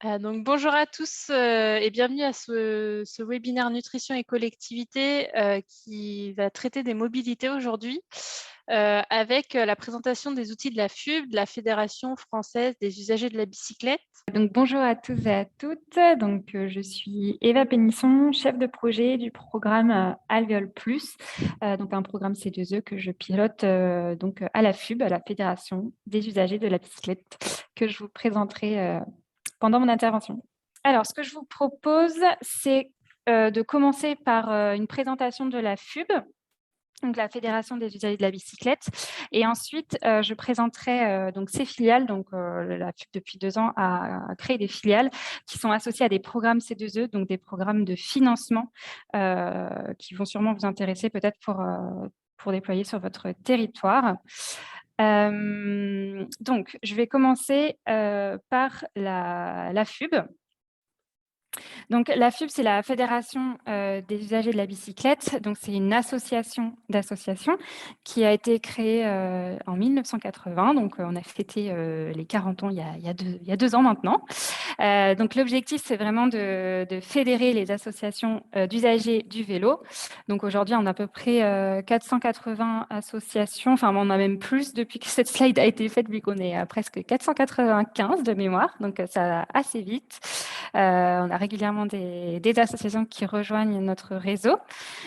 Donc bonjour à tous et bienvenue à ce webinaire nutrition et collectivité qui va traiter des mobilités aujourd'hui avec la présentation des outils de la FUB, de la Fédération française des usagers de la bicyclette. Donc, bonjour à tous et à toutes. Donc, je suis Eva Pénisson, chef de projet du programme Alvéole Plus, donc un programme C2E que je pilote donc à la FUB, à la Fédération des usagers de la bicyclette, que je vous présenterai pendant mon intervention. Alors, ce que je vous propose, c'est de commencer par une présentation de la FUB, donc la Fédération des usagers de la bicyclette. Et ensuite, je présenterai donc ces filiales. Donc, la FUB, depuis 2 ans, a créé des filiales qui sont associées à des programmes C2E, donc des programmes de financement qui vont sûrement vous intéresser peut-être pour déployer sur votre territoire. Donc, je vais commencer par la FUB. Donc, la FUB, c'est la Fédération des usagers de la bicyclette. Donc, c'est une association d'associations qui a été créée en 1980. Donc, on a fêté les 40 ans il y a 2 ans maintenant. Donc, l'objectif, c'est vraiment de fédérer les associations d'usagers du vélo. Donc, aujourd'hui, on a à peu près 480 associations. Enfin, on en a même plus depuis que cette slide a été faite, vu qu'on est à presque 495 de mémoire. Donc, ça va assez vite. On a régulièrement des associations qui rejoignent notre réseau.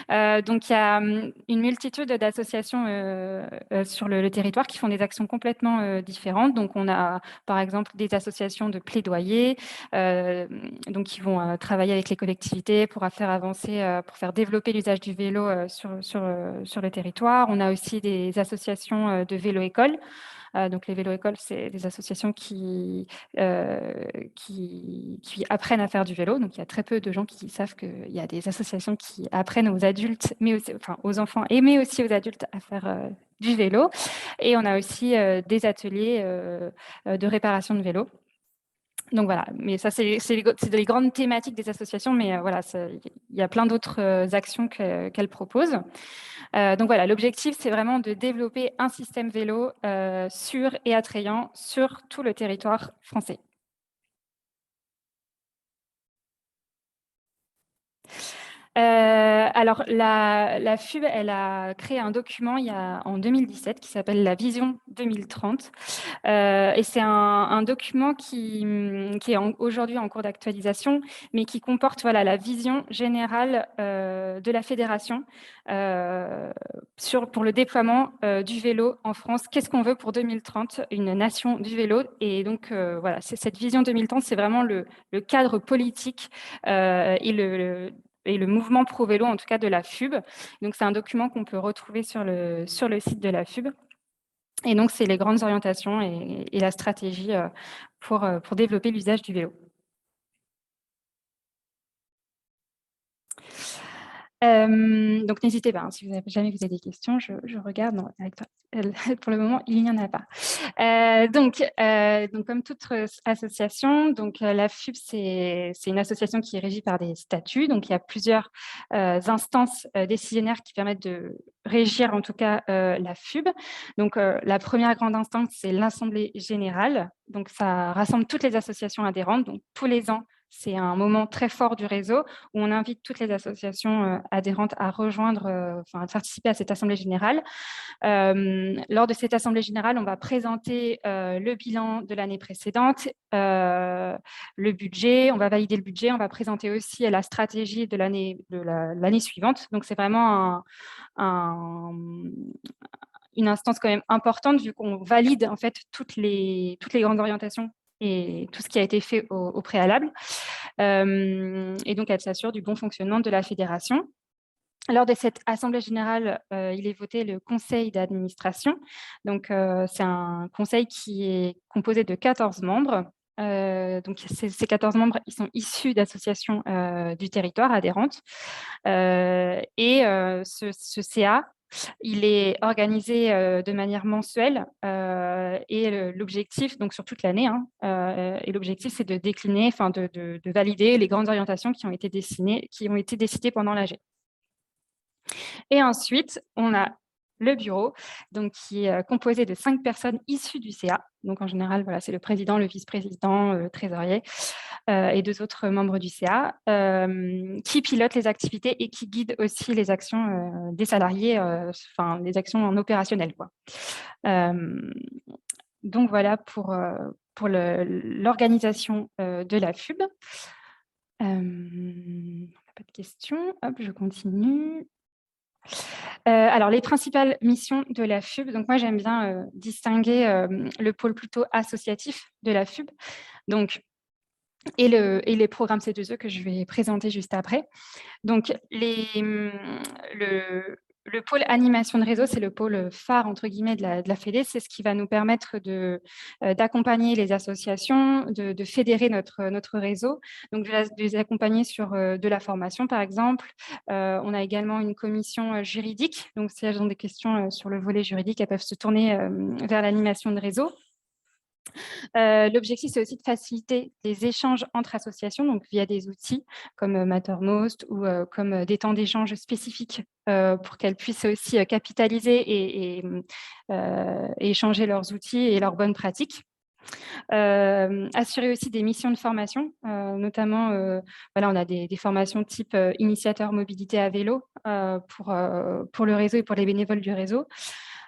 Donc, il y a une multitude d'associations sur le territoire qui font des actions complètement différentes. Donc, on a, par exemple, des associations de plaidoyer, donc qui vont travailler avec les collectivités pour faire avancer, pour faire développer l'usage du vélo sur le territoire. On a aussi des associations de vélo-école. Donc, les vélo-écoles, c'est des associations qui apprennent à faire du vélo. Donc, il y a très peu de gens qui savent qu'il y a des associations qui apprennent aux adultes, mais aussi, enfin, aux enfants, mais aussi aux adultes à faire du vélo. Et on a aussi des ateliers de réparation de vélo. Donc voilà, mais ça, c'est les grandes thématiques des associations, mais voilà, il y a plein d'autres actions qu'elles proposent. Donc voilà, l'objectif, c'est vraiment de développer un système vélo sûr et attrayant sur tout le territoire français. Alors, la FUB, elle a créé un document en 2017 qui s'appelle la Vision 2030. Et c'est un document qui est aujourd'hui en cours d'actualisation, mais qui comporte voilà, la vision générale de la fédération pour le déploiement du vélo en France. Qu'est-ce qu'on veut pour 2030? Une nation du vélo. Et donc, voilà, cette vision 2030, c'est vraiment le cadre politique et le mouvement pro-vélo, en tout cas de la FUB. Donc, c'est un document qu'on peut retrouver sur le site de la FUB. Et donc, c'est les grandes orientations et la stratégie pour développer l'usage du vélo. Donc, n'hésitez pas, hein, si jamais vous avez des questions, je regarde. Non, avec toi. Pour le moment, il n'y en a pas. Donc, comme toute association, donc, la FUB, c'est une association qui est régie par des statuts. Donc, il y a plusieurs instances décisionnaires qui permettent de régir, en tout cas, la FUB. Donc, la première grande instance, c'est l'Assemblée générale. Donc, ça rassemble toutes les associations adhérentes. Donc, tous les ans, c'est un moment très fort du réseau où on invite toutes les associations adhérentes à rejoindre, à participer à cette assemblée générale. Lors de cette assemblée générale, on va présenter le bilan de l'année précédente, le budget, on va valider le budget, on va présenter aussi la stratégie de l'année suivante. Donc, c'est vraiment une instance quand même importante vu qu'on valide en fait toutes les grandes orientations et tout ce qui a été fait au préalable. Et donc, elle s'assure du bon fonctionnement de la fédération. Lors de cette assemblée générale, il est voté le conseil d'administration. Donc, c'est un conseil qui est composé de 14 membres. Donc, ces 14 membres, ils sont issus d'associations du territoire adhérentes. Et ce CA, il est organisé de manière mensuelle et l'objectif, donc sur toute l'année, et l'objectif, c'est de décliner, enfin de valider les grandes orientations qui ont été décidées pendant l'AG. Et ensuite, on a le bureau, donc qui est composé de 5 personnes issues du CA. Donc en général, voilà, c'est le président, le vice-président, le trésorier et 2 autres membres du CA qui pilotent les activités et qui guident aussi les actions des salariés, enfin les actions en opérationnel, quoi. Donc voilà pour l'organisation de la FUB. Pas de questions. Hop, je continue. Alors, les principales missions de la FUB, donc moi j'aime bien distinguer le pôle plutôt associatif de la FUB, donc, et les programmes C2E que je vais présenter juste après. Donc, le pôle animation de réseau, c'est le pôle phare, entre guillemets, de la Fédé. C'est ce qui va nous permettre d'accompagner les associations, de fédérer notre réseau, donc de les accompagner sur de la formation, par exemple. On a également une commission juridique. Donc, si elles ont des questions sur le volet juridique, elles peuvent se tourner vers l'animation de réseau. L'objectif, c'est aussi de faciliter les échanges entre associations, donc via des outils comme Mattermost ou comme des temps d'échange spécifiques pour qu'elles puissent aussi capitaliser et échanger leurs outils et leurs bonnes pratiques. Assurer aussi des missions de formation, notamment, voilà, on a des formations type initiateur mobilité à vélo pour le réseau et pour les bénévoles du réseau.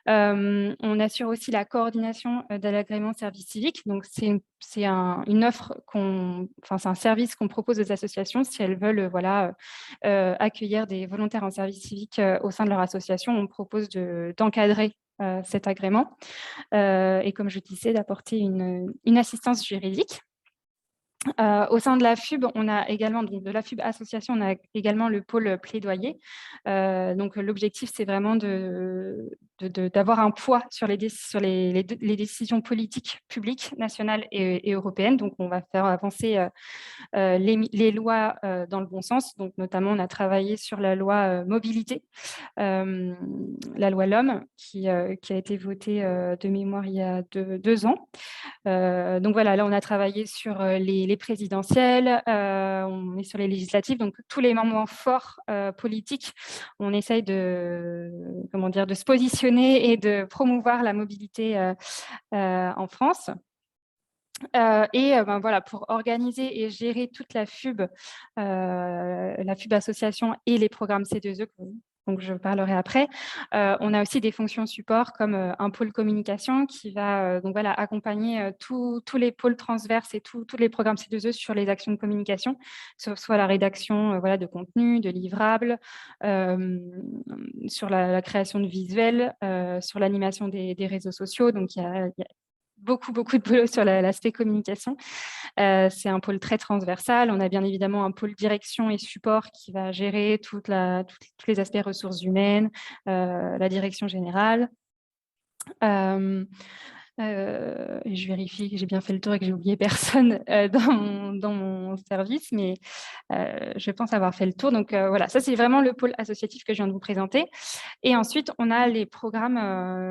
On assure aussi la coordination de l'agrément service civique. Donc, c'est une offre c'est un service qu'on propose aux associations si elles veulent voilà, accueillir des volontaires en service civique au sein de leur association. On propose d'encadrer cet agrément et, comme je disais, d'apporter une assistance juridique. Au sein de la FUB, on a également, donc de la FUB association, on a également le pôle plaidoyer. Donc l'objectif, c'est vraiment d'avoir un poids sur les décisions politiques publiques, nationales et européennes. Donc on va faire avancer les lois dans le bon sens. Donc notamment, on a travaillé sur la loi mobilité, la loi LOM, qui a été votée de mémoire il y a 2 ans. Donc voilà, là on a travaillé sur les présidentielles, on est sur les législatives, donc tous les moments forts politiques, on essaye de se positionner et de promouvoir la mobilité en France. Voilà, pour organiser et gérer toute la FUB association et les programmes C2E, donc je parlerai après. On a aussi des fonctions support comme un pôle communication qui va donc voilà, accompagner tous les pôles transverses et tous les programmes C2E sur les actions de communication, que ce soit la rédaction voilà, de contenu, de livrables, sur la création de visuels, sur l'animation des réseaux sociaux. Donc, il y a beaucoup de boulot sur l'aspect communication. C'est un pôle très transversal. On a bien évidemment un pôle direction et support qui va gérer tous les aspects ressources humaines, la direction générale. Je vérifie que j'ai bien fait le tour et que j'ai oublié personne dans mon service, mais je pense avoir fait le tour. Donc voilà, ça c'est vraiment le pôle associatif que je viens de vous présenter. Et ensuite, on a les programmes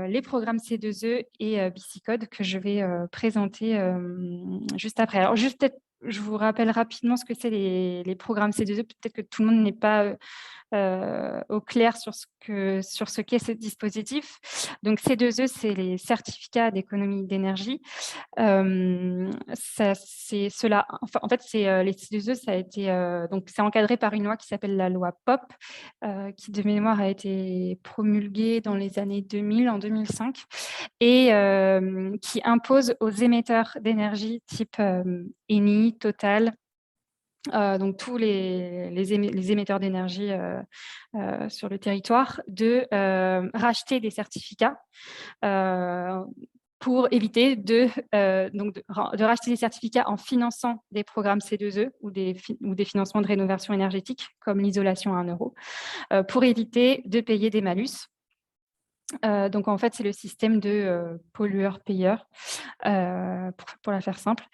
C2E et Bicicode que je vais présenter juste après. Alors juste peut-être, je vous rappelle rapidement ce que c'est les programmes C2E. Peut-être que tout le monde n'est pas au clair sur ce qu'est ce dispositif. Donc C2E, c'est les certificats d'économie d'énergie. C'est cela. Enfin, en fait, c'est les C2E, ça a été donc c'est encadré par une loi qui s'appelle la loi POP, qui de mémoire a été promulguée dans les années 2000, en 2005, et qui impose aux émetteurs d'énergie type Eni, Total, donc tous les émetteurs d'énergie sur le territoire, de racheter des certificats pour éviter de racheter des certificats en finançant des programmes C2E ou des financements de rénovation énergétique comme l'isolation à 1 euro, pour éviter de payer des malus. Donc en fait, c'est le système de pollueur-payeur, pour la faire simple.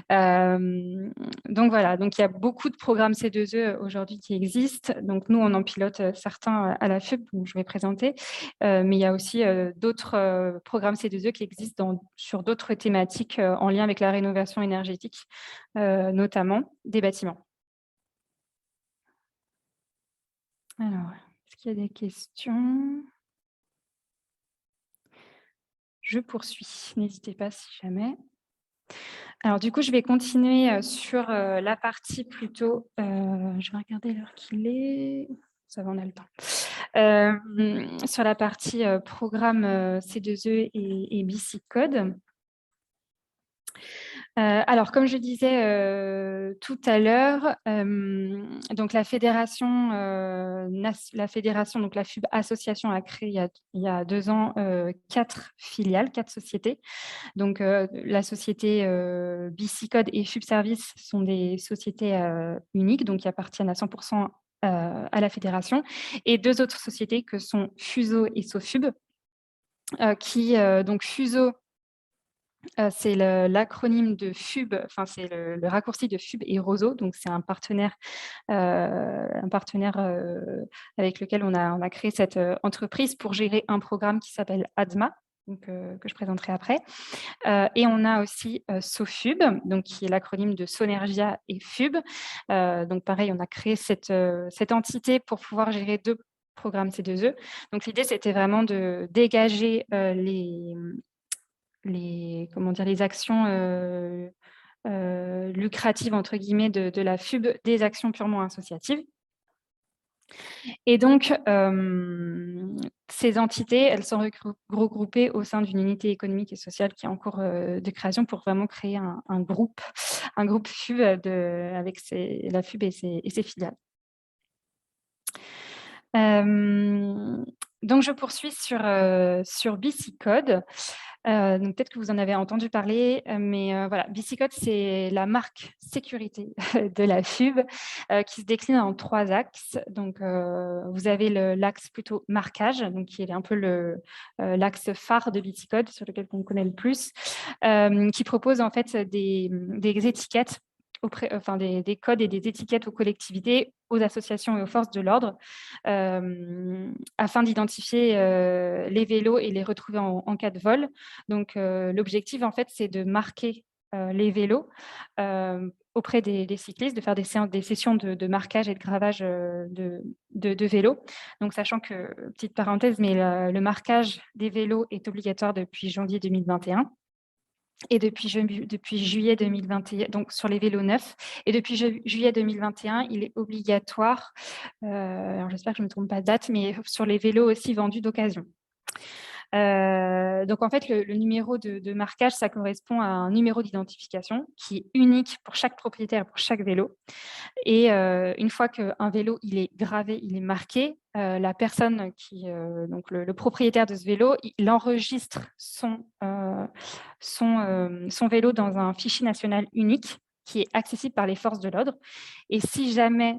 Donc voilà, donc il y a beaucoup de programmes C2E aujourd'hui qui existent. Donc nous, on en pilote certains à la FUB, dont je vais présenter, mais il y a aussi d'autres programmes C2E qui existent sur d'autres thématiques en lien avec la rénovation énergétique, notamment des bâtiments. Alors, est-ce qu'il y a des questions ? je poursuis. N'hésitez pas si jamais. Alors du coup, je vais continuer sur la partie plutôt, je vais regarder l'heure qu'il est, ça va, on a le temps. Sur la partie programme C2E et BC Code. Alors, comme je disais tout à l'heure, donc la fédération, donc la FUB Association a créé il y a 2 ans 4 filiales, 4 sociétés. Donc, la société BC Code et FUB Service sont des sociétés uniques, donc qui appartiennent à 100% à la fédération, et 2 autres sociétés que sont Fuso et Sofub, donc Fuso, c'est l'acronyme de FUB, enfin c'est le raccourci de FUB et Roseau, donc c'est un partenaire avec lequel on a créé cette entreprise pour gérer un programme qui s'appelle ADMA, donc, que je présenterai après. Et on a aussi Sofub, donc qui est l'acronyme de Sonergia et FUB. Donc pareil, on a créé cette entité pour pouvoir gérer 2 programmes C2E. Donc l'idée, c'était vraiment de dégager les actions lucratives entre guillemets de la FUB des actions purement associatives. Et donc, ces entités, elles sont regroupées au sein d'une unité économique et sociale qui est en cours de création pour vraiment créer un groupe FUB avec la FUB et ses filiales. Donc, je poursuis sur BC Code. Donc peut-être que vous en avez entendu parler, mais voilà, BC Code, c'est la marque sécurité de la FUB qui se décline en 3 axes. Donc, vous avez l'axe plutôt marquage, donc qui est un peu l'axe phare de BC Code, sur lequel on connaît le plus, qui propose en fait des étiquettes enfin des codes et des étiquettes aux collectivités, aux associations et aux forces de l'ordre, afin d'identifier les vélos et les retrouver en cas de vol. Donc, l'objectif, en fait, c'est de marquer les vélos auprès des cyclistes, de faire des sessions de marquage et de gravage de vélos. Donc, sachant que, petite parenthèse, mais le marquage des vélos est obligatoire depuis janvier 2021. Et depuis juillet 2021, donc sur les vélos neufs, et depuis juillet 2021, il est obligatoire, alors j'espère que je ne me trompe pas de date, mais sur les vélos aussi vendus d'occasion. Donc en fait, le numéro de marquage, ça correspond à un numéro d'identification qui est unique pour chaque propriétaire, pour chaque vélo. Et une fois qu'un vélo il est gravé, il est marqué, la personne donc le propriétaire de ce vélo, il enregistre son vélo dans un fichier national unique qui est accessible par les forces de l'ordre. Et si jamais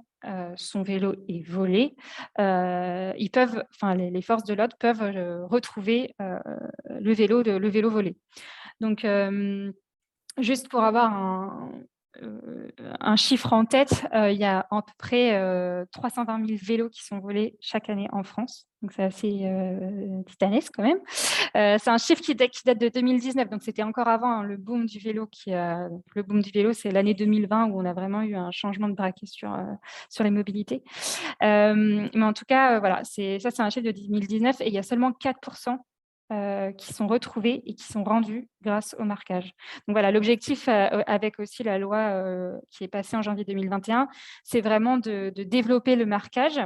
son vélo est volé, les forces de l'ordre peuvent retrouver le vélo volé. Donc, juste pour avoir un chiffre en tête, il y a à peu près 320 000 vélos qui sont volés chaque année en France. Donc, c'est assez titanesque quand même. C'est un chiffre qui date de 2019, donc c'était encore avant le boom du vélo. Le boom du vélo, c'est l'année 2020 où on a vraiment eu un changement de braquet sur les mobilités. Mais en tout cas, voilà, c'est un chiffre de 2019 et il y a seulement 4% qui sont retrouvés et qui sont rendus grâce au marquage. Donc voilà, l'objectif avec aussi la loi qui est passée en janvier 2021, c'est vraiment de développer le marquage,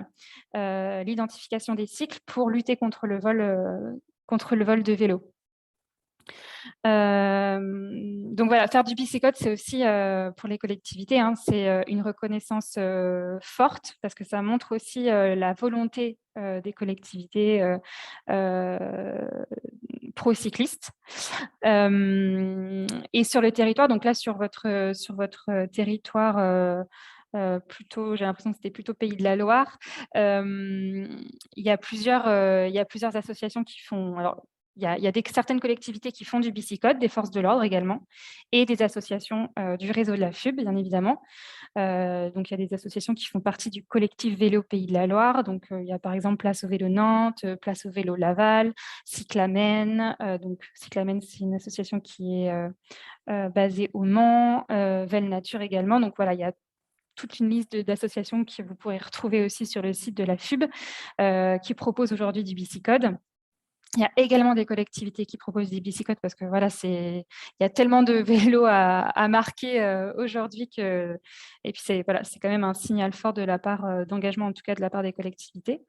l'identification des cycles pour lutter contre le vol de vélo. Donc voilà, faire du BC Code, c'est aussi pour les collectivités, hein, c'est une reconnaissance forte parce que ça montre aussi la volonté des collectivités pro-cyclistes. Et sur le territoire, donc là sur votre territoire, j'ai l'impression que c'était plutôt Pays de la Loire. Il y a plusieurs associations qui font. Alors, il y a certaines collectivités qui font du BC Code, des forces de l'ordre également, et des associations du réseau de la FUB, bien évidemment. Donc, il y a des associations qui font partie du collectif Vélo Pays de la Loire. Donc, il y a par exemple Place au Vélo Nantes, Place au Vélo Laval, Cyclamen. Donc, Cyclamen, c'est une association qui est basée au Mans, Vel Nature également. Donc, voilà, il y a toute une liste d'associations que vous pourrez retrouver aussi sur le site de la FUB qui propose aujourd'hui du BC Code. Il y a également des collectivités qui proposent des bicyclettes parce que voilà, il y a tellement de vélos à marquer aujourd'hui que, et puis voilà, c'est quand même un signal fort de la part d'engagement, en tout cas de la part des collectivités.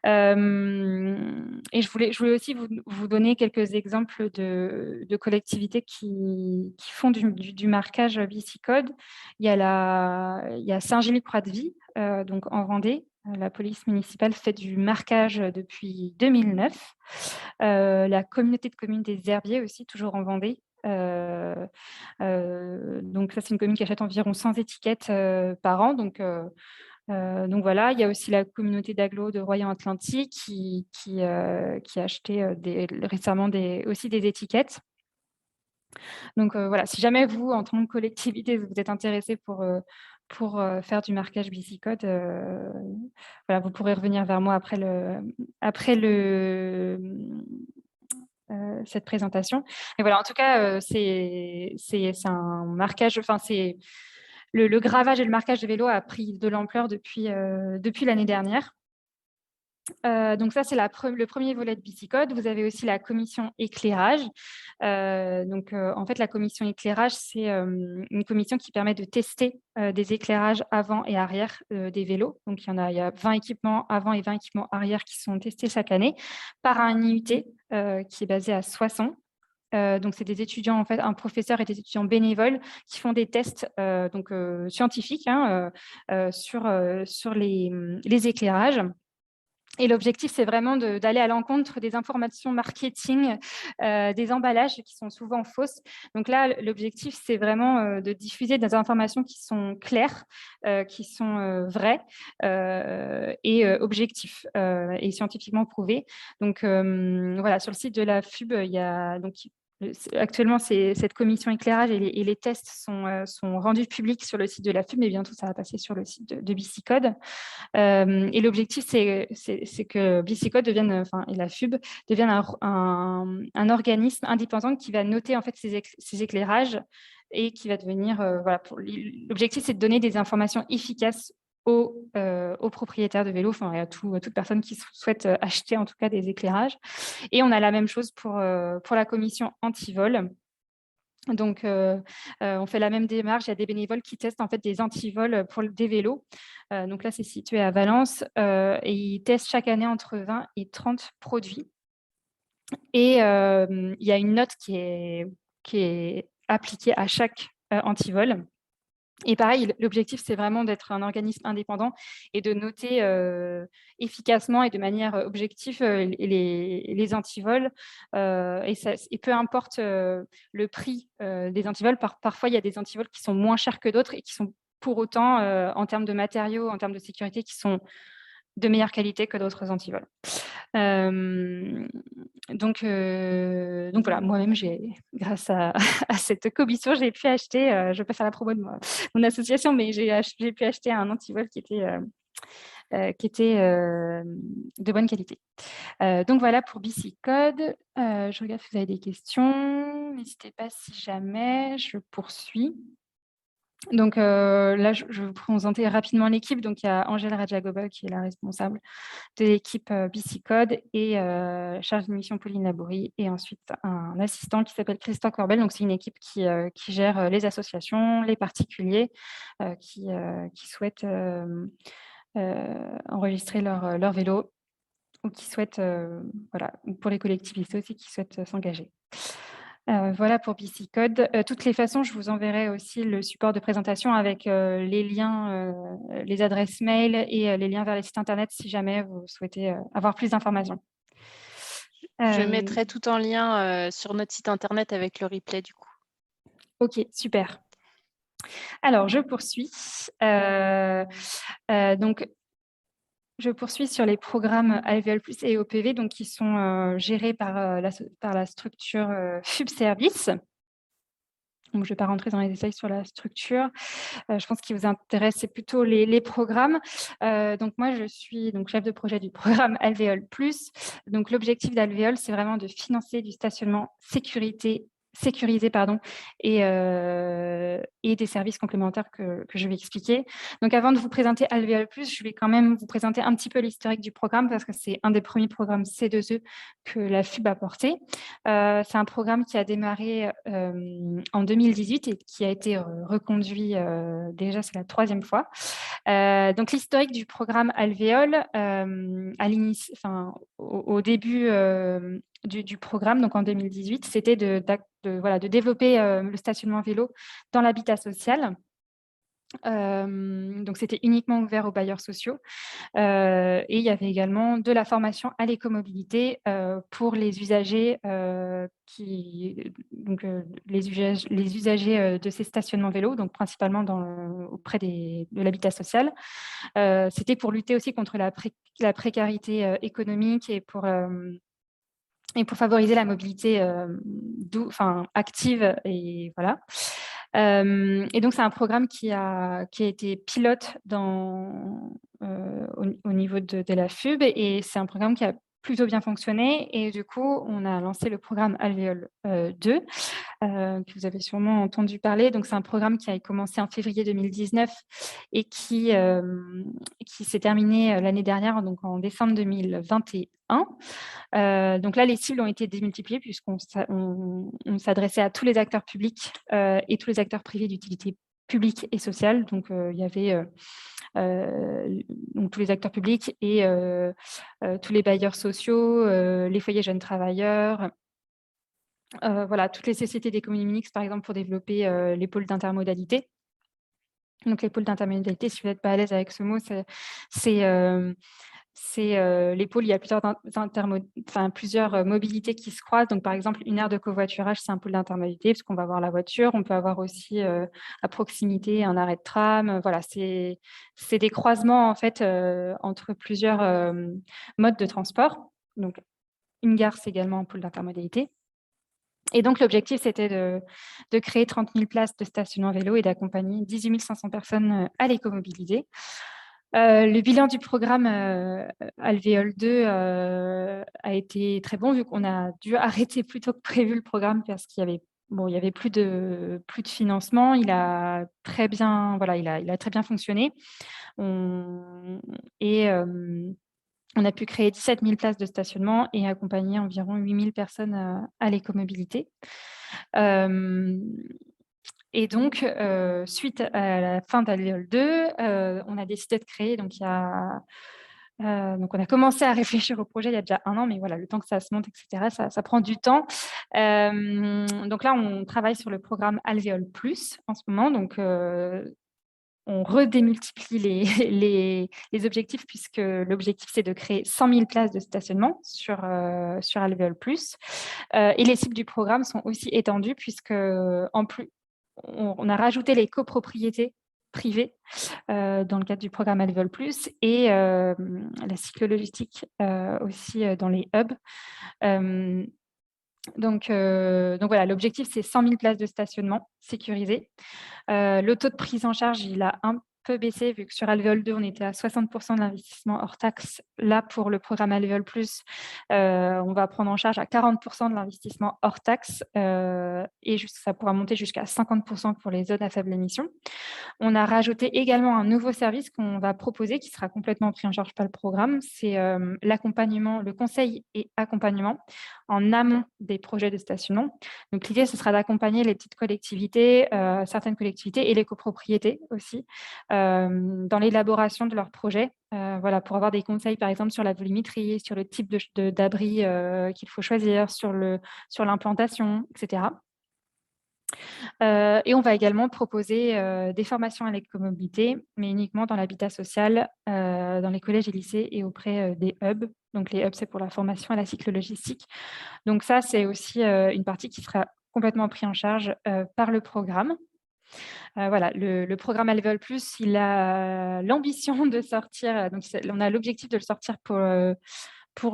Et je voulais aussi vous donner quelques exemples de collectivités qui font du marquage bicycode. Il y a Saint-Gilles-Croix-de-Vie, donc en Vendée. La police municipale fait du marquage depuis 2009. La communauté de communes des Herbiers aussi, toujours en Vendée. Donc ça, c'est une commune qui achète environ 100 étiquettes par an. Donc voilà, il y a aussi la communauté d'agglo de Royan-Atlantique qui a acheté récemment aussi des étiquettes. Donc voilà, si jamais vous, en tant que collectivité, vous êtes intéressé pour faire du marquage Bicicode, voilà, vous pourrez revenir vers moi après cette présentation. Et voilà, en tout cas, c'est un marquage, enfin c'est le gravage et le marquage de vélos a pris de l'ampleur depuis l'année dernière. Donc ça, c'est le premier volet de Bicicode. Vous avez aussi la commission éclairage. En fait, la commission éclairage, c'est une commission qui permet de tester des éclairages avant et arrière des vélos. Donc, il y a 20 équipements avant et 20 équipements arrière qui sont testés chaque année par un IUT qui est basé à Soissons. Donc, c'est des étudiants, en fait, un professeur et des étudiants bénévoles qui font des tests scientifiques sur les éclairages. Et l'objectif, c'est vraiment d'aller à l'encontre des informations marketing, des emballages qui sont souvent fausses. Donc là, l'objectif, c'est vraiment de diffuser des informations qui sont claires, qui sont vraies et objectives et scientifiquement prouvées. Donc voilà, sur le site de la FUB, il y a actuellement, cette commission éclairage et les tests sont rendus publics sur le site de la FUB, mais bientôt, ça va passer sur le site de Bicicode. Et l'objectif, c'est que Bicicode devienne, et la FUB devienne un organisme indépendant qui va noter en fait ces éclairages et qui va devenir, l'objectif, c'est de donner des informations efficaces aux propriétaires de vélos, et à toute personne qui souhaite acheter en tout cas des éclairages. Et on a la même chose pour la commission anti-vol. Donc, on fait la même démarche. Il y a des bénévoles qui testent en fait des antivols pour des vélos. Donc là, c'est situé à Valence et ils testent chaque année entre 20 et 30 produits. Et il y a une note qui est appliquée à chaque antivol. Et pareil, l'objectif, c'est vraiment d'être un organisme indépendant et de noter efficacement et de manière objective les antivols. Et peu importe le prix des antivols, parfois, il y a des antivols qui sont moins chers que d'autres et qui sont pour autant, en termes de matériaux, en termes de sécurité, qui sont de meilleure qualité que d'autres antivols. Donc voilà, moi-même, grâce à cette commission, j'ai pu acheter, je ne vais pas faire la promo de mon association, mais j'ai pu acheter un antivol qui était de bonne qualité. Donc voilà pour Bicicode. Je regarde si vous avez des questions. N'hésitez pas si jamais. Je poursuis. Donc là, je vais vous présenter rapidement l'équipe. Donc, il y a Angèle Rajagobal qui est la responsable de l'équipe Bicicode et chargée de mission Pauline Labourie. Et ensuite, un assistant qui s'appelle Christophe Corbel. Donc, c'est une équipe qui gère les associations, les particuliers qui souhaitent enregistrer leur vélo ou qui souhaitent, pour les collectivités aussi qui souhaitent s'engager. Voilà pour Bicicode. Toutes les façons, je vous enverrai aussi le support de présentation avec les liens, les adresses mail et les liens vers les sites internet si jamais vous souhaitez avoir plus d'informations. Je mettrai tout en lien sur notre site internet avec le replay du coup. Ok, super. Alors, je poursuis. Donc, je poursuis sur les programmes AVL+ et OPV, donc qui sont gérés par la structure FUB Service. Donc, je ne vais pas rentrer dans les détails sur la structure. Je pense qu'il vous intéresse, c'est plutôt les programmes. Donc, moi, je suis chef de projet du programme Alvéole+. Donc, l'objectif d'Alvéole, c'est vraiment de financer du stationnement sécurité, sécurisé, pardon, et des services complémentaires que je vais expliquer. Donc, avant de vous présenter Alvéole+, je vais quand même vous présenter un petit peu l'historique du programme parce que c'est un des premiers programmes C2E que la FUB a porté. C'est un programme qui a démarré en 2018 et qui a été reconduit, déjà c'est la 3e fois. Donc, l'historique du programme Alvéole, au début du programme, donc en 2018, c'était de développer le stationnement vélo dans l'habitat social. Donc, c'était uniquement ouvert aux bailleurs sociaux. Et il y avait également de la formation à l'écomobilité pour les usagers, les usagers de ces stationnements vélos, donc principalement auprès de l'habitat social. C'était pour lutter aussi contre la précarité économique et pour favoriser la mobilité active. Et voilà. Et donc, c'est un programme qui a été pilote au niveau de la FUB, et c'est un programme qui a plutôt bien fonctionné. Et du coup, on a lancé le programme Alvéole 2, que vous avez sûrement entendu parler. Donc, c'est un programme qui a commencé en février 2019 et qui s'est terminé l'année dernière, donc en décembre 2021. Donc là, les cibles ont été démultipliées puisqu'on s'adressait à tous les acteurs publics et tous les acteurs privés d'utilité publique et sociale. Donc, il y avait donc tous les acteurs publics et tous les bailleurs sociaux, les foyers jeunes travailleurs, voilà, toutes les sociétés d'économie mixte, par exemple, pour développer les pôles d'intermodalité. Donc, les pôles d'intermodalité, si vous n'êtes pas à l'aise avec ce mot, c'est les pôles, il y a plusieurs mobilités qui se croisent. Donc, par exemple, une aire de covoiturage, c'est un pôle d'intermodalité parce qu'on va avoir la voiture. On peut avoir aussi à proximité un arrêt de tram. Voilà, c'est des croisements en fait entre plusieurs modes de transport. Donc, une gare, c'est également un pôle d'intermodalité. Et donc, l'objectif, c'était de créer 30 000 places de stationnement vélo et d'accompagner 18 500 personnes à l'écomobilité. Le bilan du programme Alvéole 2 a été très bon, vu qu'on a dû arrêter plus tôt que prévu le programme parce qu'il y avait plus de financement. Il a très bien, voilà, il a très bien fonctionné. On a pu créer 17 000 places de stationnement et accompagner environ 8 000 personnes à l'écomobilité. Et donc, suite à la fin d'Alvéole 2, on a décidé de créer, donc on a commencé à réfléchir au projet il y a déjà 1 an, mais voilà, le temps que ça se monte, etc., ça prend du temps. Donc là, on travaille sur le programme Alvéole+ en ce moment. Donc, on redémultiplie les objectifs, puisque l'objectif, c'est de créer 100 000 places de stationnement sur Alvéole+. Et les cibles du programme sont aussi étendues, puisque en plus, on a rajouté les copropriétés privées dans le cadre du programme Alvéole+, et la cyclo-logistique aussi dans les hubs. Donc voilà, l'objectif, c'est 100 000 places de stationnement sécurisées. Le taux de prise en charge, il a un peu baissé, vu que sur Alvéole 2, on était à 60% de l'investissement hors taxe. Là, pour le programme Alvéole+, on va prendre en charge à 40% de l'investissement hors taxe, et ça pourra monter jusqu'à 50% pour les zones à faible émission. On a rajouté également un nouveau service qu'on va proposer, qui sera complètement pris en charge par le programme. C'est l'accompagnement, le conseil et accompagnement en amont des projets de stationnement. Donc, l'idée, ce sera d'accompagner les petites collectivités, certaines collectivités et les copropriétés aussi, dans l'élaboration de leurs projets. Voilà, pour avoir des conseils, par exemple, sur la volumétrie, sur le type d'abri qu'il faut choisir, sur l'implantation, etc. Et on va également proposer des formations à l'écomobilité, mais uniquement dans l'habitat social, dans les collèges et lycées et auprès des hubs. Donc, les hubs, c'est pour la formation à la cyclo-logistique. Donc ça, c'est aussi une partie qui sera complètement prise en charge par le programme. Voilà, le programme Alvéole+, il a l'ambition de sortir, donc on a l'objectif de le sortir pour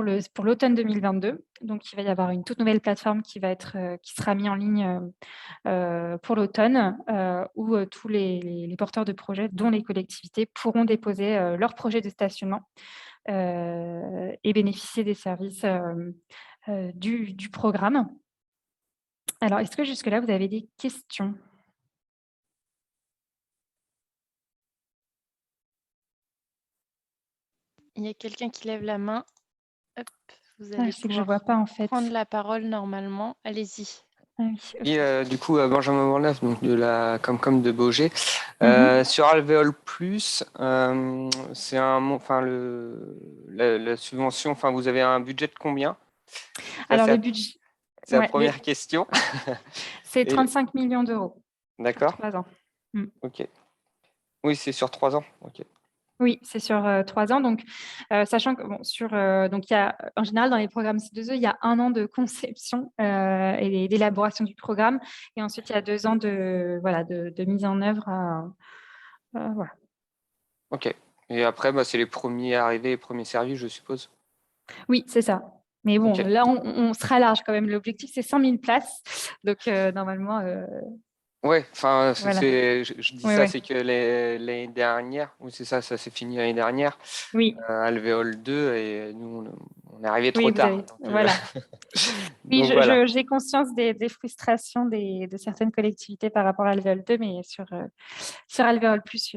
l'automne 2022. Donc, il va y avoir une toute nouvelle plateforme qui sera mise en ligne pour l'automne, où tous les porteurs de projets, dont les collectivités, pourront déposer leur projet de stationnement et bénéficier des services du programme. Alors, est-ce que jusque-là, vous avez des questions? Il y a quelqu'un qui lève la main. Hop, vous Ah, allez c'est que je ne pouvoir vois pas en fait. prendre la parole normalement. Allez-y. Ah oui, ok. Et du coup, Benjamin Bourneuf, donc de la Comcom de Baugé. Mhm. Sur Alvéole Plus, c'est enfin la subvention. Enfin, vous avez un budget de combien? Ça, Alors, c'est le la, budget, c'est la ouais, première question. c'est Et 35 millions d'euros sur d'accord. 3 ans. Mm. Ok. Oui, c'est sur 3 ans. Ok. Oui, c'est sur 3 ans. Donc, sachant que donc il y a en général dans les programmes C2E, il y a 1 an de conception et d'élaboration du programme, et ensuite il y a 2 ans de mise en œuvre. Voilà. Ok. Et après, bah, c'est les premiers arrivés, les premiers servis, je suppose. Oui, c'est ça. Mais bon, Ok. là, on sera large quand même. L'objectif, c'est 100 000 places. Donc, normalement, Ouais, enfin, voilà. je dis Oui, ça, oui. c'est que l'année dernière, oui, c'est ça, ça s'est fini l'année dernière, Oui, Alvéole 2, et nous, on est arrivé trop oui, vous tard. avez. Voilà. Oui, Donc voilà. j'ai conscience des frustrations de certaines collectivités par rapport à Alvéole 2, mais sur Alvéole Plus,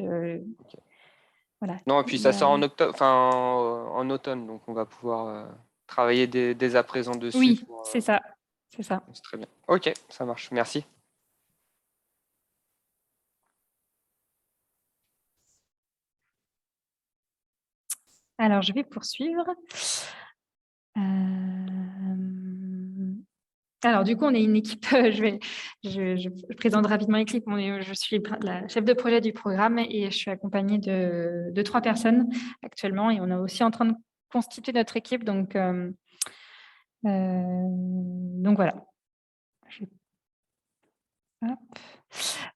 voilà. Non, et puis Il y ça a... sort en octobre, enfin en automne, donc on va pouvoir travailler dès à présent dessus. Oui, c'est ça. C'est ça. C'est très bien. Ok, ça marche. Merci. Alors, je vais poursuivre. Alors, du coup, on est une équipe. Je présente rapidement l'équipe. Je suis la chef de projet du programme et je suis accompagnée de 3 personnes actuellement. Et on est aussi en train de constituer notre équipe. Donc voilà. Hop.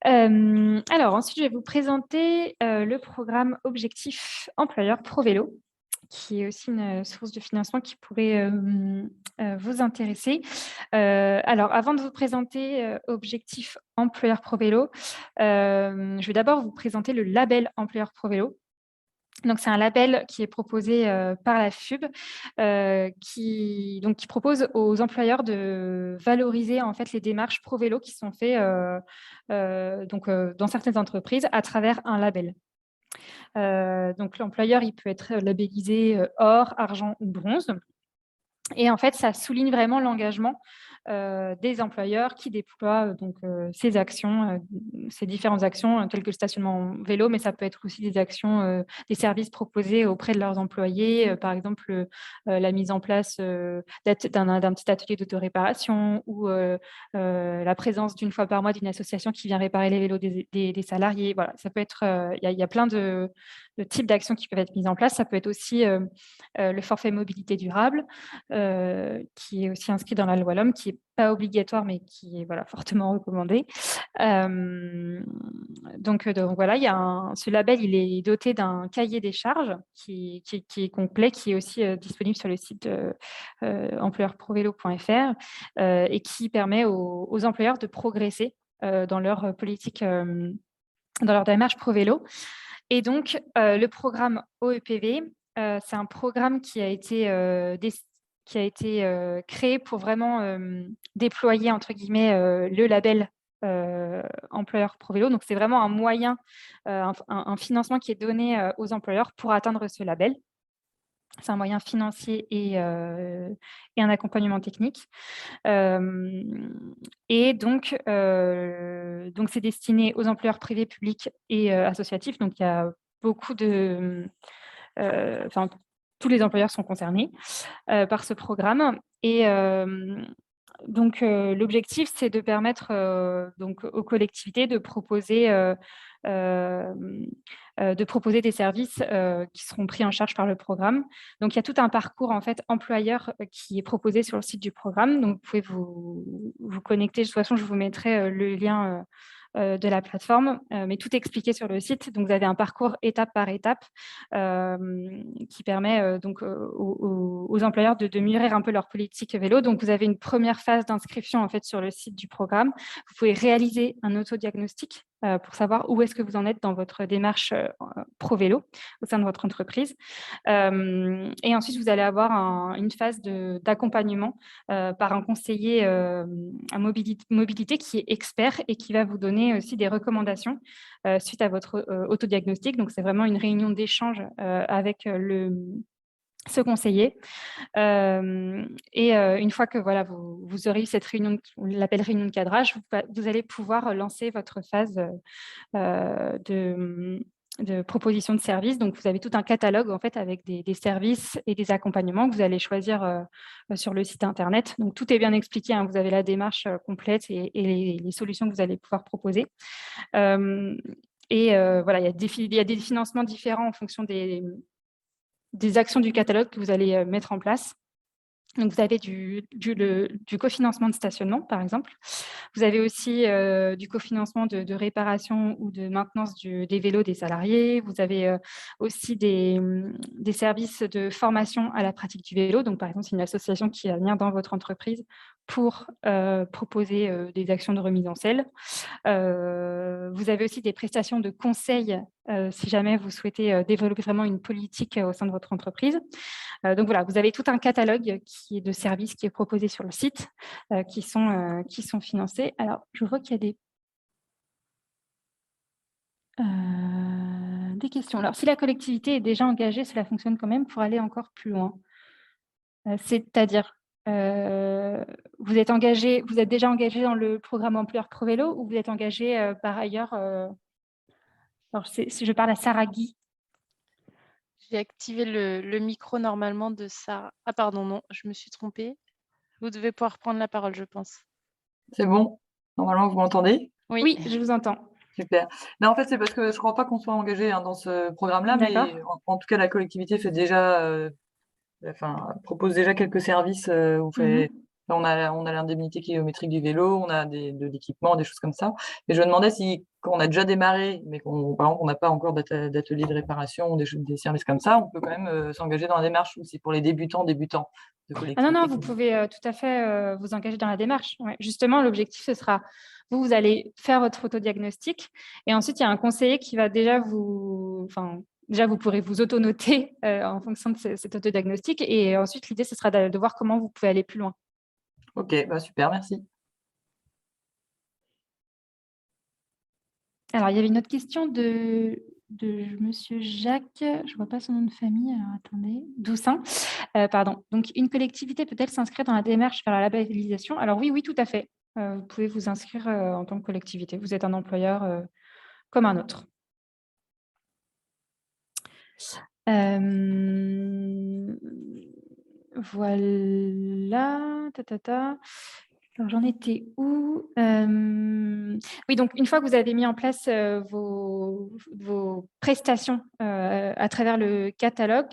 Alors, ensuite, je vais vous présenter le programme Objectif Employeur ProVélo, qui est aussi une source de financement qui pourrait vous intéresser. Alors, avant de vous présenter Objectif Employeur ProVélo, je vais d'abord vous présenter le label Employeur ProVélo. Donc, c'est un label qui est proposé par la FUB, qui propose aux employeurs de valoriser en fait les démarches pro-vélo qui sont faites dans certaines entreprises à travers un label. Donc, l'employeur, il peut être labellisé or, argent ou bronze. Et en fait, ça souligne vraiment l'engagement des employeurs qui déploient ces actions, ces différentes actions, telles que le stationnement vélo, mais ça peut être aussi des actions, des services proposés auprès de leurs employés, par exemple la mise en place d'un petit atelier d'autoréparation ou la présence d'une fois par mois d'une association qui vient réparer les vélos des salariés. Voilà, ça peut être, il y a plein de types d'actions qui peuvent être mises en place. Ça peut être aussi le forfait mobilité durable, qui est aussi inscrit dans la loi LOM, qui n'est pas obligatoire, mais qui est fortement recommandé. Donc voilà, ce label, il est doté d'un cahier des charges qui est complet, qui est aussi disponible sur le site employeurprovelo.fr et qui permet aux employeurs de progresser dans leur politique, dans leur démarche pro-vélo. Et donc, le programme OEPV, c'est un programme qui a été créé pour vraiment déployer, entre guillemets, le label employeur ProVélo. Donc, c'est vraiment un moyen, un financement qui est donné aux employeurs pour atteindre ce label. C'est un moyen financier et un accompagnement technique. Et donc c'est destiné aux employeurs privés, publics et associatifs. Donc, il y a beaucoup de... tous les employeurs sont concernés par ce programme. Et l'objectif, c'est de permettre aux collectivités de proposer des services qui seront pris en charge par le programme. Donc, il y a tout un parcours en fait employeur qui est proposé sur le site du programme. Donc, vous pouvez vous connecter. De toute façon, je vous mettrai le lien de la plateforme, mais tout est expliqué sur le site. Donc, vous avez un parcours étape par étape qui permet aux employeurs de mûrir un peu leur politique vélo. Donc, vous avez une première phase d'inscription en fait sur le site du programme. Vous pouvez réaliser un autodiagnostic pour savoir où est-ce que vous en êtes dans votre démarche pro vélo au sein de votre entreprise. Et ensuite, vous allez avoir une phase d'accompagnement par un conseiller à mobilité qui est expert et qui va vous donner aussi des recommandations suite à votre autodiagnostic. Donc, c'est vraiment une réunion d'échange avec ce conseiller. Une fois que voilà, vous aurez eu cette réunion, on l'appelle réunion de cadrage, vous allez pouvoir lancer votre phase de proposition de services. Donc, vous avez tout un catalogue en fait avec des services et des accompagnements que vous allez choisir sur le site internet. Donc, tout est bien expliqué, hein. Vous avez la démarche complète et les solutions que vous allez pouvoir proposer. Voilà, il y a des financements différents en fonction des actions du catalogue que vous allez mettre en place. Donc, vous avez du cofinancement de stationnement, par exemple. Vous avez aussi du cofinancement de réparation ou de maintenance des vélos des salariés. Vous avez aussi des services de formation à la pratique du vélo. Donc, par exemple, c'est une association qui va venir dans votre entreprise pour proposer des actions de remise en selle. Vous avez aussi des prestations de conseil si jamais vous souhaitez développer vraiment une politique au sein de votre entreprise. Donc voilà, vous avez tout un catalogue de services qui est proposé sur le site, qui sont financés. Alors, je vois qu'il y a des questions. Alors, si la collectivité est déjà engagée, cela fonctionne quand même pour aller encore plus loin. C'est-à-dire, vous êtes déjà engagé dans le programme Employeur Pro Vélo ou vous êtes engagé par ailleurs alors, si je parle à Sarah Guy. J'ai activé le micro normalement de Sarah. Ah pardon, non, je me suis trompée. Vous devez pouvoir prendre la parole, je pense. C'est bon? Normalement, vous m'entendez? Oui, je vous entends. Super. Mais en fait, c'est parce que je crois pas qu'on soit engagé, hein, dans ce programme-là, mais en tout cas, la collectivité fait déjà, propose déjà quelques services, on a l'indemnité kilométrique du vélo, on a de l'équipement, des choses comme ça. Et je me demandais si, quand on a déjà démarré, mais par exemple, on n'a pas encore d'atelier de réparation, des services comme ça, on peut quand même s'engager dans la démarche, ou c'est pour les débutants de Ah collectivité. non, vous pouvez tout à fait vous engager dans la démarche. Ouais. Justement, l'objectif, ce sera, vous allez faire votre autodiagnostic et ensuite, il y a un conseiller qui va déjà vous pourrez vous auto-noter en fonction de cet autodiagnostic et ensuite, l'idée, ce sera de voir comment vous pouvez aller plus loin. Ok, super, merci. Alors, il y avait une autre question de Monsieur Jacques, je ne vois pas son nom de famille, alors attendez, Doussin, pardon. Donc, une collectivité peut-elle s'inscrire dans la démarche vers la labellisation? Alors oui, tout à fait. Vous pouvez vous inscrire en tant que collectivité. Vous êtes un employeur comme un autre. Voilà. Alors, j'en étais où? Oui, donc une fois que vous avez mis en place vos prestations à travers le catalogue,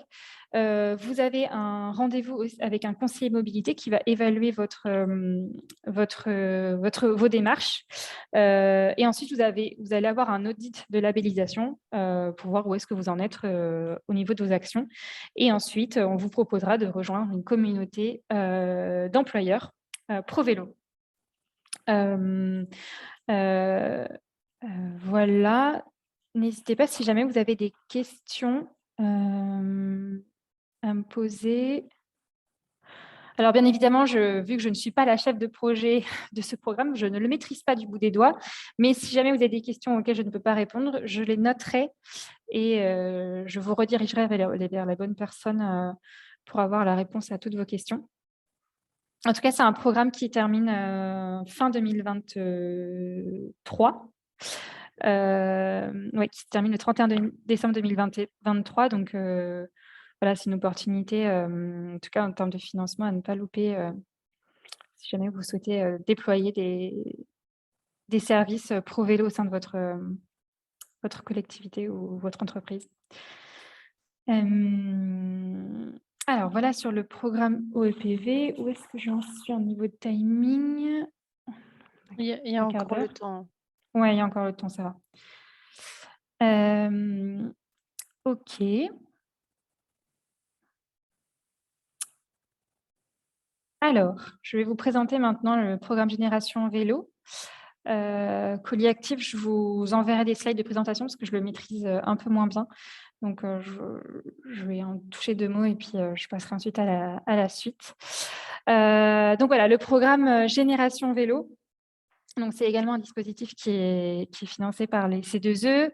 vous avez un rendez-vous avec un conseiller mobilité qui va évaluer vos démarches. Et ensuite, vous allez avoir un audit de labellisation pour voir où est-ce que vous en êtes au niveau de vos actions. Et ensuite, on vous proposera de rejoindre une communauté d'employeurs pro vélo. Voilà. N'hésitez pas si jamais vous avez des questions à me poser. Alors, bien évidemment, vu que je ne suis pas la chef de projet de ce programme, je ne le maîtrise pas du bout des doigts. Mais si jamais vous avez des questions auxquelles je ne peux pas répondre, je les noterai et je vous redirigerai vers la bonne personne pour avoir la réponse à toutes vos questions. En tout cas, c'est un programme qui termine fin 2023. Qui se termine le 31 décembre 2023. Donc, voilà, c'est une opportunité, en tout cas en termes de financement, à ne pas louper si jamais vous souhaitez déployer des services pro vélo au sein de votre collectivité ou votre entreprise. Alors, voilà sur le programme OEPV. Où est-ce que j'en suis au niveau de timing? Il y a encore le temps. Oui, il y a encore le temps, ça va. OK. Alors, je vais vous présenter maintenant le programme Génération Vélo. Colis Actif, je vous enverrai des slides de présentation parce que je le maîtrise un peu moins bien. Donc, je vais en toucher 2 mots et puis je passerai ensuite à la suite. Donc voilà, le programme Génération Vélo. Donc, c'est également un dispositif qui est financé par les C2E.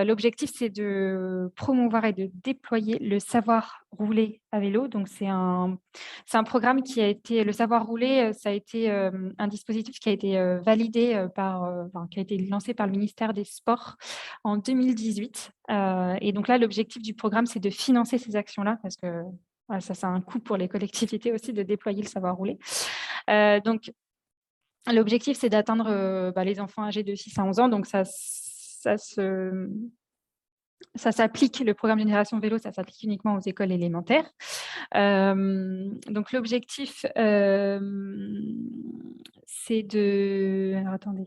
L'objectif, c'est de promouvoir et de déployer le savoir rouler à vélo. Donc, c'est un programme qui a été, le savoir rouler, ça a été un dispositif qui a été validé qui a été lancé par le ministère des Sports en 2018. Et donc là, l'objectif du programme, c'est de financer ces actions-là parce que voilà, ça a un coût pour les collectivités aussi de déployer le savoir rouler. Donc, l'objectif, c'est d'atteindre les enfants âgés de 6 à 11 ans. Donc, ça s'applique, le programme Génération Vélo, ça s'applique uniquement aux écoles élémentaires. Donc, l'objectif, c'est de... Alors, attendez.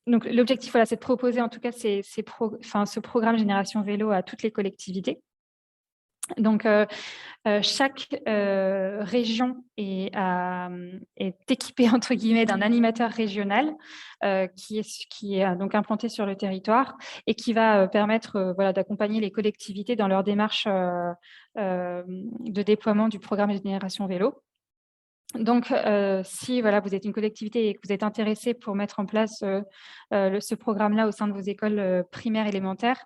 Donc, l'objectif, voilà, c'est de proposer en tout cas ce programme Génération Vélo à toutes les collectivités. Donc, chaque région est équipée, entre guillemets, d'un animateur régional qui est donc implanté sur le territoire et qui va permettre d'accompagner les collectivités dans leur démarche de déploiement du programme Génération Vélo. Donc, si vous êtes une collectivité et que vous êtes intéressé pour mettre en place ce programme-là au sein de vos écoles primaires élémentaires,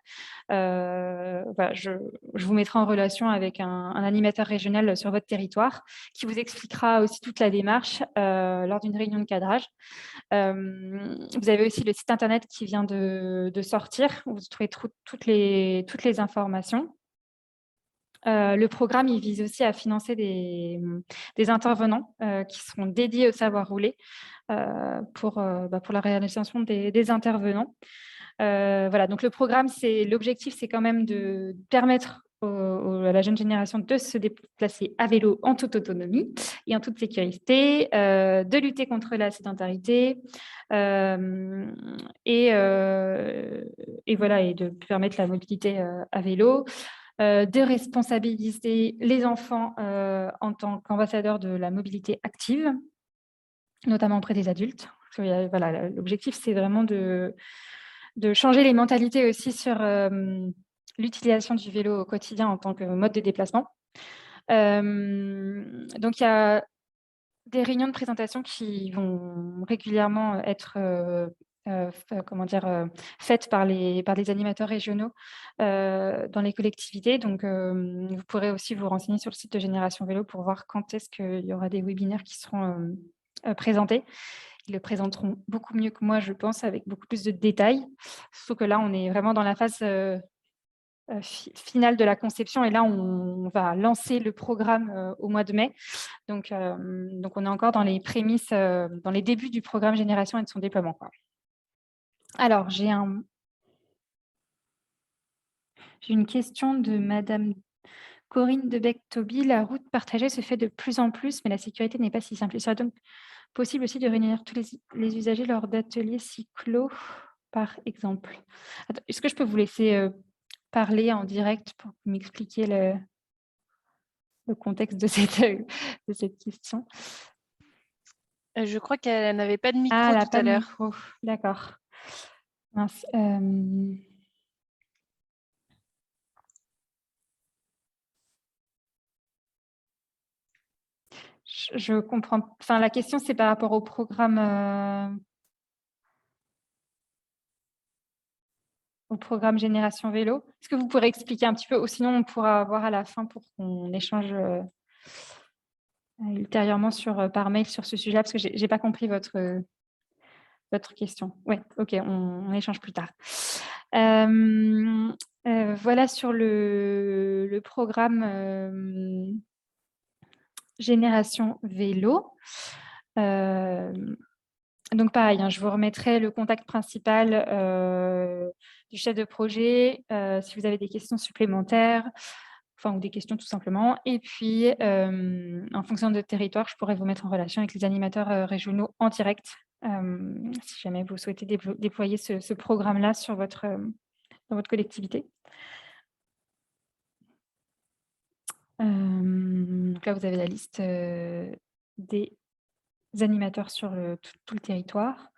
je vous mettrai en relation avec un animateur régional sur votre territoire qui vous expliquera aussi toute la démarche lors d'une réunion de cadrage. Vous avez aussi le site internet qui vient de sortir, où vous trouvez toutes les informations. Le programme, il vise aussi à financer des intervenants qui seront dédiés au savoir rouler pour la réalisation des intervenants. Donc le programme, l'objectif, c'est quand même de permettre à la jeune génération de se déplacer à vélo en toute autonomie et en toute sécurité, de lutter contre la sédentarité et de permettre la mobilité à vélo. De responsabiliser les enfants en tant qu'ambassadeurs de la mobilité active, notamment auprès des adultes. L'objectif, c'est vraiment de changer les mentalités aussi sur l'utilisation du vélo au quotidien en tant que mode de déplacement. Donc, il y a des réunions de présentation qui vont régulièrement être faites par les animateurs régionaux dans les collectivités. Donc, vous pourrez aussi vous renseigner sur le site de Génération Vélo pour voir quand est-ce qu'il y aura des webinaires qui seront présentés. Ils le présenteront beaucoup mieux que moi, je pense, avec beaucoup plus de détails. Sauf que là, on est vraiment dans la phase finale de la conception et là, on va lancer le programme au mois de mai. Donc, on est encore dans les prémices, dans les débuts du programme Génération et de son déploiement. Alors, j'ai une question de Madame Corinne Debec-Toby. La route partagée se fait de plus en plus, mais la sécurité n'est pas si simple. Il serait donc possible aussi de réunir tous les usagers lors d'ateliers cyclo, par exemple. Est-ce que je peux vous laisser parler en direct pour m'expliquer le contexte de cette question? Je crois qu'elle n'avait pas de micro tout à l'heure. D'accord. Mince, je comprends. Enfin, la question, c'est par rapport au programme Génération Vélo. Est-ce que vous pourrez expliquer un petit peu, ou sinon on pourra voir à la fin pour qu'on échange ultérieurement par mail sur ce sujet-là, parce que j'ai pas compris votre question. Oui, ok, on échange plus tard. Voilà sur le programme Génération Vélo. Donc pareil, je vous remettrai le contact principal du chef de projet si vous avez des questions supplémentaires, ou des questions tout simplement. Et puis, en fonction de votre territoire, je pourrais vous mettre en relation avec les animateurs régionaux en direct si jamais vous souhaitez déployer ce programme-là dans votre collectivité. Donc là, vous avez la liste des animateurs sur tout le territoire.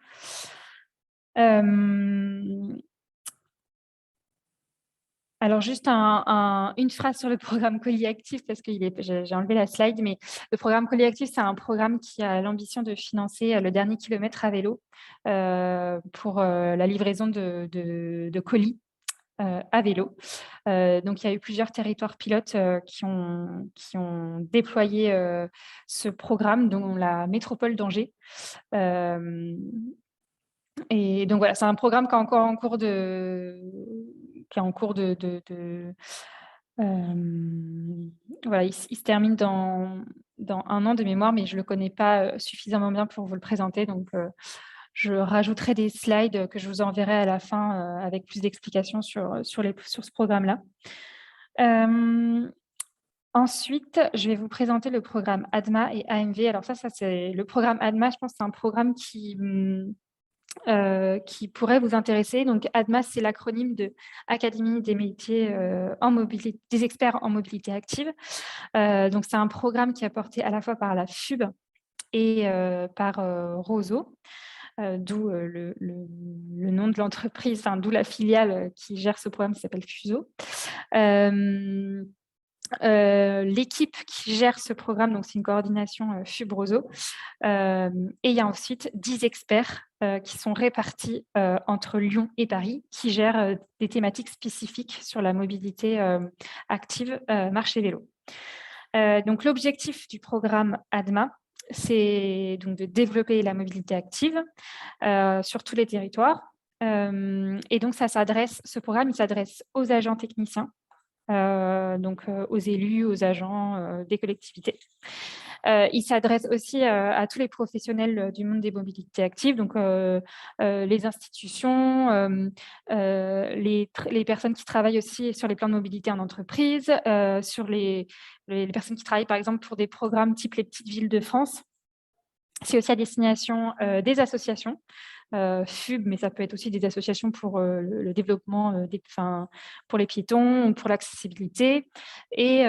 Alors, juste une phrase sur le programme Colis Actif, parce que j'ai enlevé la slide, mais le programme Colis Actif, c'est un programme qui a l'ambition de financer le dernier kilomètre à vélo pour la livraison de colis à vélo. Donc, il y a eu plusieurs territoires pilotes qui ont déployé ce programme, dont la métropole d'Angers. Et donc, voilà, c'est un programme qui est encore en cours voilà, il se termine dans 1 an de mémoire, mais je ne le connais pas suffisamment bien pour vous le présenter. Donc, je rajouterai des slides que je vous enverrai à la fin avec plus d'explications sur ce programme-là. Ensuite, je vais vous présenter le programme ADMA et AMV. Alors ça c'est le programme ADMA. Je pense que c'est un programme qui pourrait vous intéresser. Donc, ADMA, c'est l'acronyme de Académie des métiers des experts en mobilité active. Donc, c'est un programme qui est porté à la fois par la FUB et par Roseau. D'où le nom de l'entreprise, enfin, d'où la filiale qui gère ce programme qui s'appelle FUSO. L'équipe qui gère ce programme, donc c'est une coordination FUB-Roseau. Et il y a ensuite 10 experts qui sont répartis entre Lyon et Paris, qui gèrent des thématiques spécifiques sur la mobilité active, marche et vélo. Donc, l'objectif du programme ADMA, c'est donc de développer la mobilité active sur tous les territoires. Et donc, ce programme, il s'adresse aux agents techniciens, donc aux élus, aux agents des collectivités. Il s'adresse aussi à tous les professionnels du monde des mobilités actives, donc les institutions, les personnes qui travaillent aussi sur les plans de mobilité en entreprise, sur les personnes qui travaillent par exemple pour des programmes type les petites villes de France. C'est aussi à destination des associations, FUB, mais ça peut être aussi des associations pour le développement, pour les piétons, pour l'accessibilité, et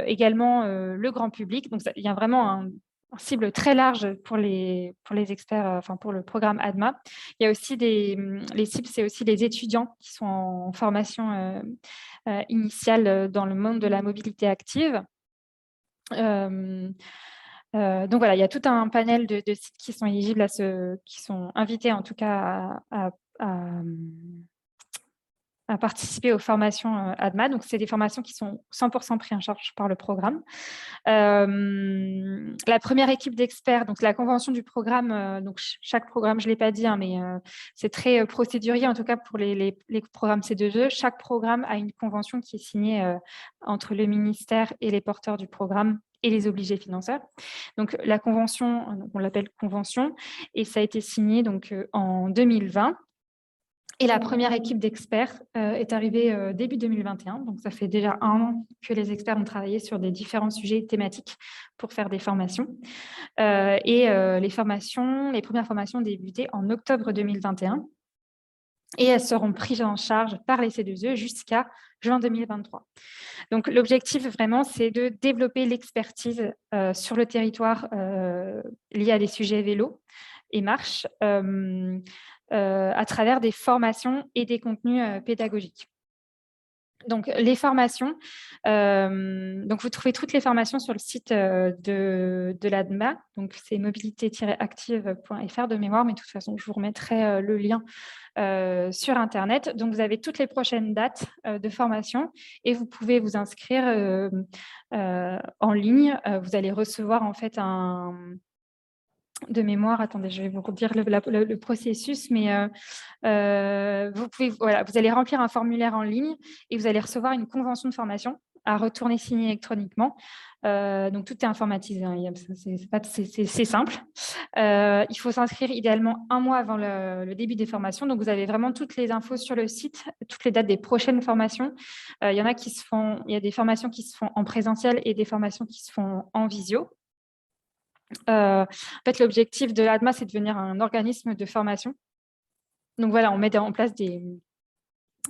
également le grand public. Donc, il y a vraiment un cible très large pour les experts, pour le programme ADMA. Il y a aussi les cibles, c'est aussi les étudiants qui sont en formation initiale dans le monde de la mobilité active. Donc voilà, il y a tout un panel de sites qui sont éligibles qui sont invités en tout cas à participer aux formations ADMA. Donc, c'est des formations qui sont 100% prises en charge par le programme. La première équipe d'experts, donc la convention du programme, donc chaque programme, je ne l'ai pas dit, mais c'est très procédurier, en tout cas pour les programmes C2E. Chaque programme a une convention qui est signée entre le ministère et les porteurs du programme et les obligés financeurs. Donc, la convention, on l'appelle convention, et ça a été signé donc, en 2020. Et la première équipe d'experts est arrivée début 2021. Donc, ça fait déjà 1 an que les experts ont travaillé sur des différents sujets thématiques pour faire des formations. Les premières formations ont débuté en octobre 2021. Et elles seront prises en charge par les C2E jusqu'à juin 2023. Donc, l'objectif, vraiment, c'est de développer l'expertise sur le territoire liée à des sujets vélo et marche à travers des formations et des contenus pédagogiques. Donc, les formations, donc vous trouvez toutes les formations sur le site de l'ADMA, donc c'est mobilité-active.fr de mémoire, mais de toute façon, je vous remettrai le lien sur Internet. Donc, vous avez toutes les prochaines dates de formation et vous pouvez vous inscrire en ligne. Vous allez recevoir en fait de mémoire, attendez, je vais vous redire le processus, mais vous allez remplir un formulaire en ligne et vous allez recevoir une convention de formation à retourner signer électroniquement. Donc, tout est informatisé, hein, c'est simple. Il faut s'inscrire idéalement 1 mois avant le début des formations. Donc, vous avez vraiment toutes les infos sur le site, toutes les dates des prochaines formations. Il y a des formations qui se font en présentiel et des formations qui se font en visio. En fait, l'objectif de l'ADMA, c'est de devenir un organisme de formation. Donc voilà, on met en place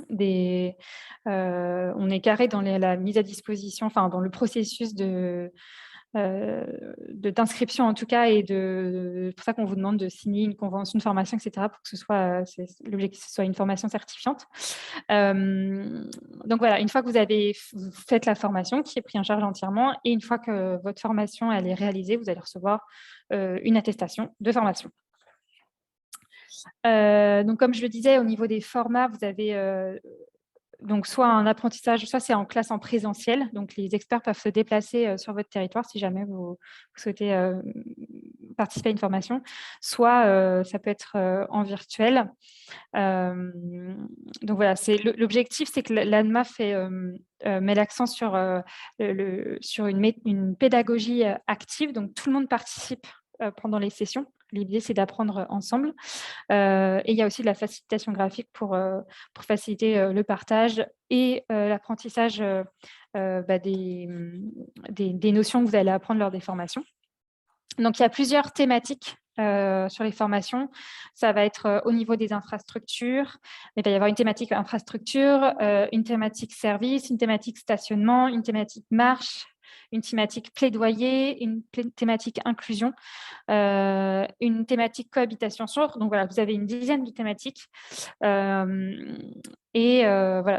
on est carré dans la mise à disposition, dans le processus de d'inscription en tout cas, et c'est pour ça qu'on vous demande de signer une convention de formation, etc., pour que ce soit, l'objectif, ce soit une formation certifiante. Donc voilà, une fois que vous faites la formation qui est prise en charge entièrement, et une fois que votre formation elle est réalisée, vous allez recevoir une attestation de formation. Donc comme je le disais, au niveau des formats, vous avez donc soit un apprentissage, soit c'est en classe en présentiel. Donc, les experts peuvent se déplacer sur votre territoire si jamais vous souhaitez participer à une formation. Soit ça peut être en virtuel. Donc, voilà, l'objectif, c'est que l'ADMA met l'accent sur une pédagogie active. Donc, tout le monde participe pendant les sessions. L'idée, c'est d'apprendre ensemble. Et il y a aussi de la facilitation graphique pour faciliter le partage et l'apprentissage des notions que vous allez apprendre lors des formations. Donc, il y a plusieurs thématiques sur les formations. Ça va être au niveau des infrastructures. Il va y avoir une thématique infrastructure, une thématique service, une thématique stationnement, une thématique marche, une thématique plaidoyer, une thématique inclusion, une thématique cohabitation sourde. Donc voilà, vous avez une dizaine de thématiques. Voilà,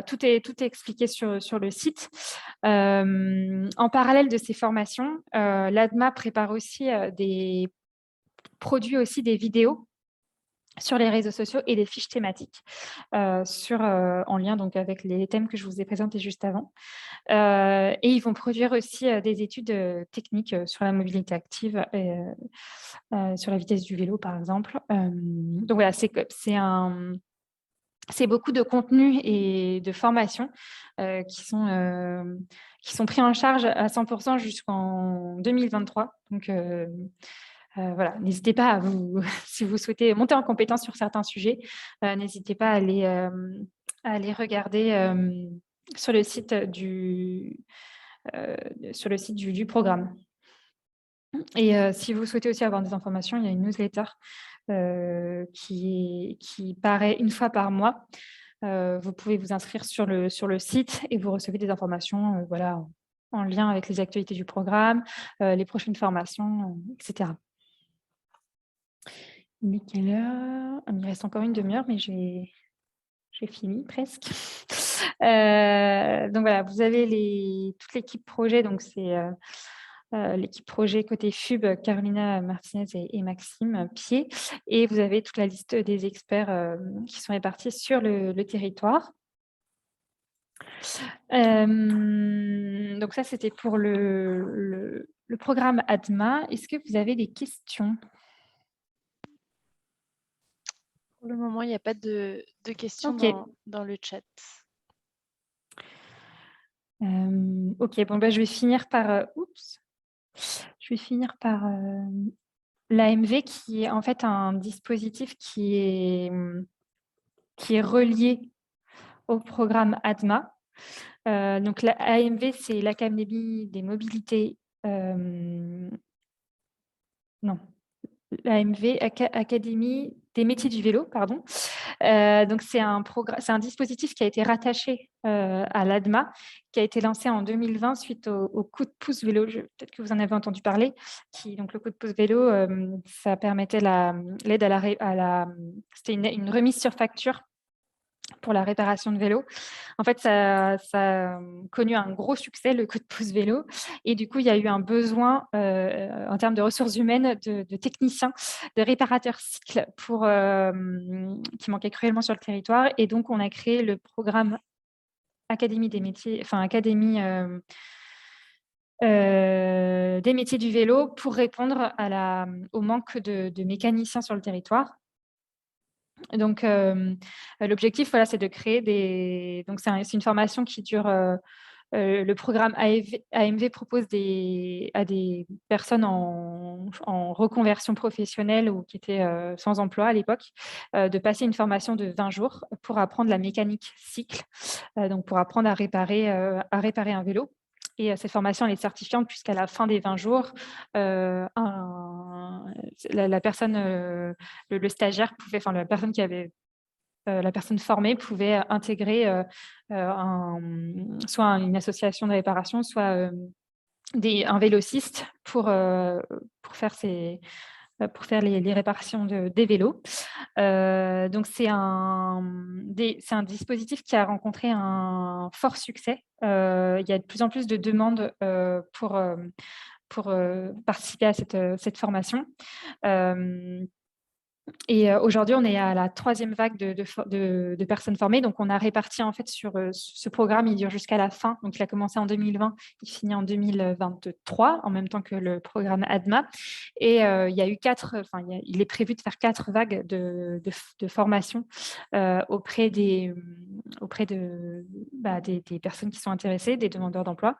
tout est expliqué sur le site. En parallèle de ces formations, l'ADMA prépare aussi produit aussi des vidéos sur les réseaux sociaux et des fiches thématiques en lien donc avec les thèmes que je vous ai présentés juste avant. Et ils vont produire aussi des études techniques sur la mobilité active et sur la vitesse du vélo, par exemple. Donc voilà, c'est beaucoup de contenu et de formations qui sont pris en charge à 100% jusqu'en 2023. Donc, voilà, n'hésitez pas si vous souhaitez monter en compétence sur certains sujets, n'hésitez pas à aller regarder sur le site du programme. Et si vous souhaitez aussi avoir des informations, il y a une newsletter qui paraît une fois par mois. Vous pouvez vous inscrire sur le site et vous recevez des informations voilà, en lien avec les actualités du programme, les prochaines formations, etc. Il est quelle heure ? Il me reste encore une demi-heure, mais j'ai fini presque. Donc voilà, vous avez toute l'équipe projet, donc c'est l'équipe projet côté FUB, Carolina Martinez et Maxime Pied, et vous avez toute la liste des experts qui sont répartis sur le territoire. Donc ça, c'était pour le programme ADMA. Est-ce que vous avez des questions ? Pour le moment, il n'y a pas de questions Ok. dans le chat. Ok, bon, je vais finir par... l'AMV, qui est en fait un dispositif qui est relié au programme ADMA. Donc, l'AMV, c'est l'Académie des mobilités... non, l'AMV, Académie des métiers du vélo, pardon. Donc, c'est un dispositif qui a été rattaché à l'ADMA, qui a été lancé en 2020 suite au coup de pouce vélo. Peut-être que vous en avez entendu parler. Donc, le coup de pouce vélo, ça permettait l'aide c'était une remise sur facture pour la réparation de vélo. En fait, ça a connu un gros succès, le coup de pouce vélo. Et du coup, il y a eu un besoin en termes de ressources humaines, de techniciens, de réparateurs cycles qui manquaient cruellement sur le territoire. Et donc, on a créé le programme Académie des métiers, Académie des métiers du vélo pour répondre au manque de mécaniciens sur le territoire. Donc, l'objectif, voilà, c'est de créer Donc, c'est une formation qui dure... le programme AMV propose à des personnes en reconversion professionnelle ou qui étaient sans emploi à l'époque, de passer une formation de 20 jours pour apprendre la mécanique cycle, donc pour apprendre à réparer un vélo. Et cette formation, elle est certifiante puisqu'à la fin des 20 jours, la personne, le stagiaire pouvait, enfin la personne qui avait la personne formée pouvait intégrer soit une association de réparation, soit un vélociste pour faire les réparations des vélos. Donc, c'est un dispositif qui a rencontré un fort succès. Il y a de plus en plus de demandes pour participer à cette formation. Et aujourd'hui, on est à la 3e vague de personnes formées. Donc, on a réparti en fait sur ce programme, il dure jusqu'à la fin. Donc, il a commencé en 2020, il finit en 2023, en même temps que le programme ADMA. Et il y a eu il est prévu de faire 4 vagues de formation auprès des personnes qui sont intéressées, des demandeurs d'emploi.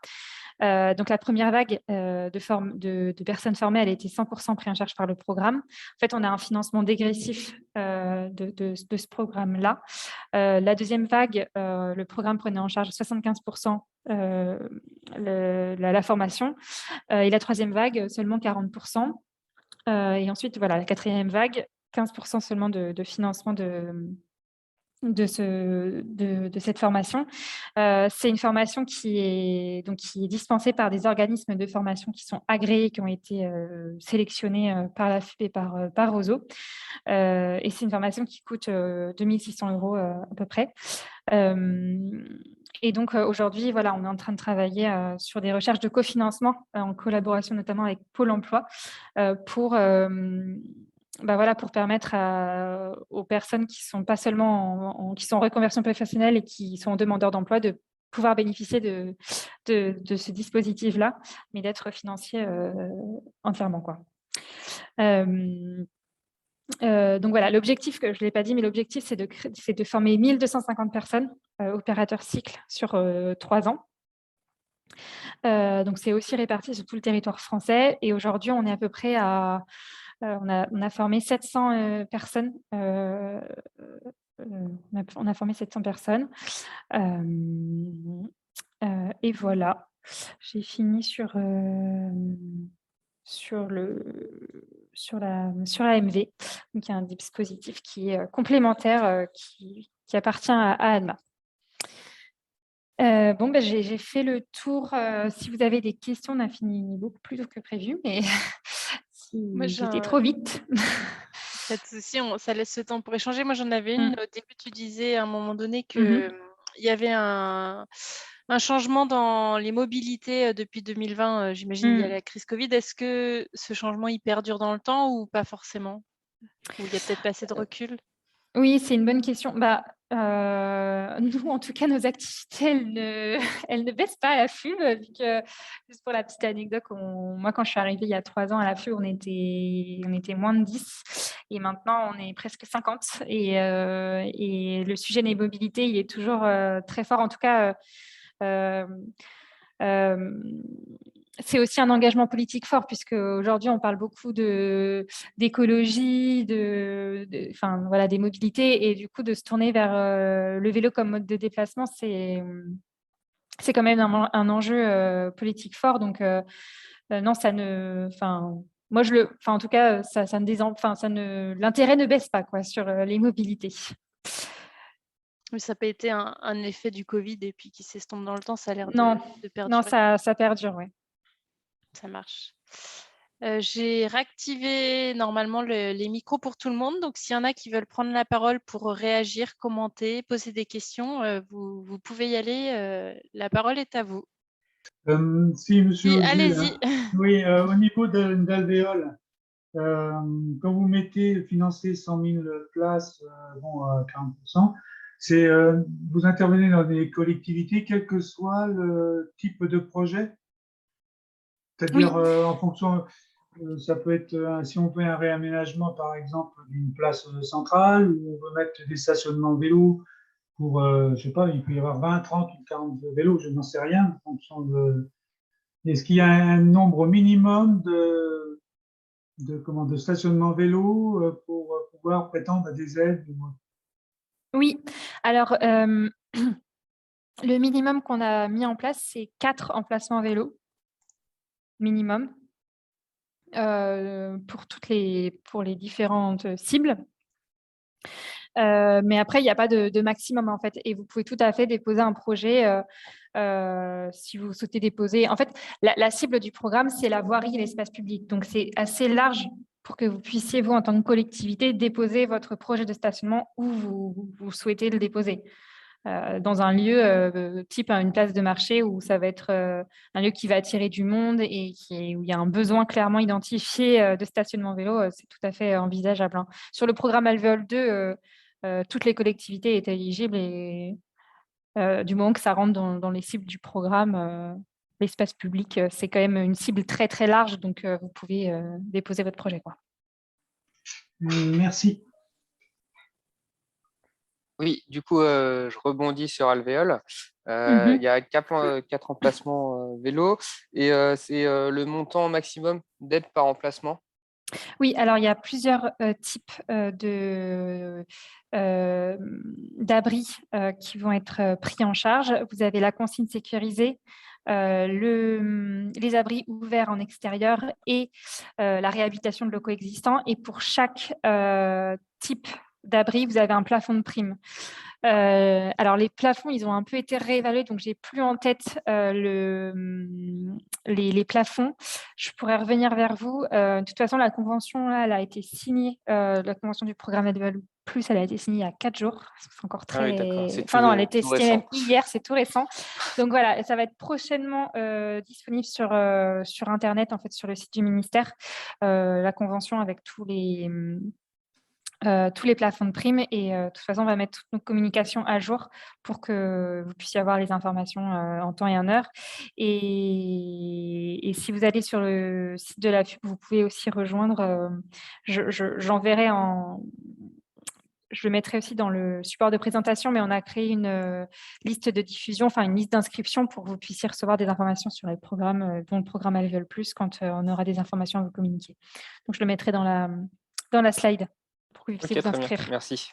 Donc, la première vague de personnes formées, elle a été 100% prise en charge par le programme. En fait, on a un financement dégressif de ce programme-là. La deuxième vague, le programme prenait en charge 75% la formation. Et la troisième vague, seulement 40%. Et ensuite, voilà, la quatrième vague, 15% seulement de financement de cette formation. C'est une formation qui est dispensée par des organismes de formation qui sont agréés, qui ont été sélectionnés par la FUB et par Roseau. Et c'est une formation qui coûte 2600 € à peu près. Et donc aujourd'hui, voilà, on est en train de travailler sur des recherches de cofinancement en collaboration notamment avec Pôle emploi pour permettre aux personnes qui sont pas seulement qui sont en reconversion professionnelle et qui sont demandeurs d'emploi de pouvoir bénéficier de ce dispositif-là, mais d'être financé entièrement, quoi. Donc voilà, l'objectif, que je ne l'ai pas dit, mais l'objectif, c'est de former 1250 personnes opérateurs cycle sur 3 ans. Donc c'est aussi réparti sur tout le territoire français. Et aujourd'hui, on est à peu près à... on a formé 700 personnes. On a formé 700 personnes. Et voilà, j'ai fini sur la MV. Donc, il y a un dispositif qui est complémentaire, qui appartient à ADMA. J'ai fait le tour. Si vous avez des questions, on a fini beaucoup plus tôt que prévu, mais si j'étais trop vite. Pas de souci, ça laisse le temps pour échanger. Moi, j'en avais une. Au début, tu disais à un moment donné qu'il y avait un changement dans les mobilités depuis 2020. J'imagine il y a la crise Covid. Est-ce que ce changement, il perdure dans le temps ou pas forcément? Ou il n'y a peut-être pas assez de recul? Oui, c'est une bonne question. Nous, en tout cas, nos activités, elles ne baissent pas à la FUB. Juste pour la petite anecdote, moi, quand je suis arrivée il y a 3 ans à la FUB, on était moins de 10. Et maintenant, on est presque 50. Et le sujet des mobilités, il est toujours très fort. En tout cas, c'est aussi un engagement politique fort, puisque aujourd'hui on parle beaucoup d'écologie, des mobilités, et du coup de se tourner vers le vélo comme mode de déplacement, c'est quand même un enjeu politique fort. Donc non, ça ne, moi en tout cas, l'intérêt ne baisse pas, quoi, sur les mobilités. Mais ça n'a pas été un effet du Covid et puis qui s'estompe dans le temps, ça a l'air de perdurer. Non, ça perdure, oui. Ça marche. J'ai réactivé normalement les micros pour tout le monde. Donc, s'il y en a qui veulent prendre la parole pour réagir, commenter, poser des questions, vous pouvez y aller. La parole est à vous. Si, monsieur Auger, allez-y. Oui, au niveau d'Alvéole, quand vous mettez financer 100 000 places, à 40%, vous intervenez dans des collectivités, quel que soit le type de projet? C'est-à-dire, en fonction, ça peut être, si on fait un réaménagement, par exemple, d'une place centrale, où on veut mettre des stationnements vélos pour, je ne sais pas, il peut y avoir 20, 30 ou 40 vélos, je n'en sais rien, en fonction de... Est-ce qu'il y a un nombre minimum de stationnement vélo pour pouvoir prétendre à des aides? Oui, alors le minimum qu'on a mis en place, c'est 4 emplacements vélo minimum pour les différentes cibles. Mais après, il n'y a pas de maximum, en fait. Et vous pouvez tout à fait déposer un projet si vous souhaitez déposer. En fait, la cible du programme, c'est la voirie et l'espace public. Donc, c'est assez large pour que vous puissiez, vous, en tant que collectivité, déposer votre projet de stationnement où vous souhaitez le déposer. Dans un lieu type une place de marché où ça va être un lieu qui va attirer du monde et où il y a un besoin clairement identifié de stationnement vélo, c'est tout à fait envisageable, hein. Sur le programme Alvéole 2, toutes les collectivités étaient éligibles et du moment que ça rentre dans les cibles du programme, l'espace public, c'est quand même une cible très très large, donc vous pouvez déposer votre projet, quoi. Merci. Oui, du coup, je rebondis sur Alvéole. Il y a 4 emplacements vélo et c'est le montant maximum d'aide par emplacement. Oui, alors il y a plusieurs types d'abris qui vont être pris en charge. Vous avez la consigne sécurisée, les abris ouverts en extérieur et la réhabilitation de locaux existants. Et pour chaque type d'abri, vous avez un plafond de prime. Alors, les plafonds, ils ont un peu été réévalués, donc j'ai plus en tête les plafonds. Je pourrais revenir vers vous. De toute façon, la convention, là, elle a été signée, la convention du programme Adval Plus, elle a été signée il y a 4 jours. C'est encore très... Ah oui, d'accord. Enfin non, elle a été tout signée même récent. hier, c'est tout récent. Donc voilà, ça va être prochainement disponible sur Internet, en fait, sur le site du ministère, la convention avec tous les plafonds de primes et de toute façon, on va mettre toutes nos communications à jour pour que vous puissiez avoir les informations en temps et en heure. Et si vous allez sur le site de la FUB, vous pouvez aussi rejoindre, j'enverrai je le mettrai aussi dans le support de présentation, mais on a créé une liste de diffusion, enfin une liste d'inscription pour que vous puissiez recevoir des informations sur les programmes, dont le programme Alvéole Plus, quand on aura des informations à vous communiquer. Donc, je le mettrai dans la slide pour que vous puissiez vous Très bien. inscrire. Merci.